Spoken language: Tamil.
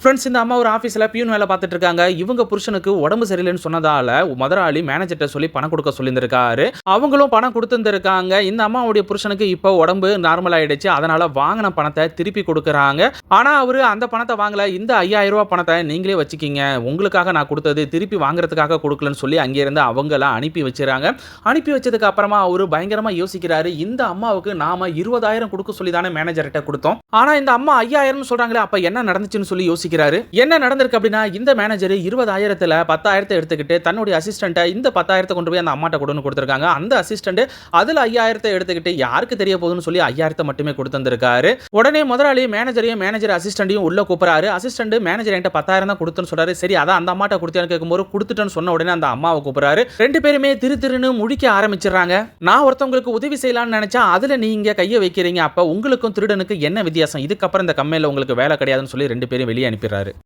ஃப்ரெண்ட்ஸ், இந்த அம்மா ஒரு ஆஃபீஸில பியூன் வேலை பார்த்துட்டு இருக்காங்க. இவங்க புருஷனுக்கு உடம்பு சரியில்லைன்னு சொன்னதால, முதலாளி மேனேஜர்ட்ட சொல்லி பணம் குடுக்க சொல்லியிருந்திருக்காரு. அவங்களும் பணம் குடுத்திருந்திருக்காங்க. இந்த அம்மாவுடைய புருஷனுக்கு இப்போ உடம்பு நார்மல் ஆயிடுச்சு. அதனால வாங்குன பணத்த திருப்பி குடுக்குறாங்க. ஆனா, அவரு அந்த பணத்த வாங்கல. இந்த ரூ. 5000 பணத்த நீங்களே வச்சுக்கீங்க. உங்களுக்காக நான் குடுத்தது திருப்பி வாங்குறதுக்காக குடுக்கலன்னு சொல்லி அங்கேருந்து அவங்கள அனுப்பி வச்சுறாங்க. அனுப்பி வச்சதுக்கு அப்புறமா அவரு பயங்கரமா யோசிக்கிறாரு. இந்த அம்மாவுக்கு நாம 20,000 குடுக்க சொல்லி தானே மேனேஜர்ட்ட குடுத்தோம். ஆனா, இந்த அம்மா 5000ன்னு சொல்றாங்களே, அப்ப என்ன நடந்துச்சுன்னு சொல்லி யோசிக்கிறாரு. என்ன நடந்திருக்கு அப்படின்னா, இந்த மேனேஜர் 20,000த்துல 10,000 எடுத்துக்கிட்டு தன்னுடைய அசிஸ்டன்ட்ட இந்த 10,000 கொண்டு போய் அந்த அம்மாட்ட கொடுன்னு கொடுத்திருக்காங்க. அந்த அசிஸ்டன்ட் அதுல 5,000 எடுத்துக்கிட்டு யாருக்கு தெரிய போகுதுன்னு சொல்லி 5,000 மட்டுமே கொடுத்திருக்காரு. உடனே முதலாளி மேனேஜரையும் மேனேஜர் அசிஸ்டன்ட்டையும் உள்ள கூப்பிடுறாரு. அசிஸ்டன்ட் மேனேஜர் என்கிட்ட 10,000 தான் கொடுத்துன்னு சொல்றாரு. சரி, அதான் அந்த அம்மாட்ட கொடுத்தியான்னு கேட்கும்போது கொடுத்துட்டேன்னு சொன்ன உடனே அந்த அம்மாவை கூப்பிடுறாரு. ரெண்டு பேருமே திருன்னு முழிக்க ஆரம்பிச்சிடுறாங்க. நான் ஒருத்தவங்களுக்கு உதவி செய்யலாம்னு நினைச்சா அதுல நீங்க கையை வைக்கிறீங்க. அப்ப உங்களுக்கும் திருடனுக்கு என்ன வித்தியாசம்? இதுக்கப்புறம் இந்த கம்பெனில உங்களுக்கு வேலை கிடையாதுன்னு சொல்லி ரெண்டு பேரும் வெளியே அனுப்பிடுறாரு.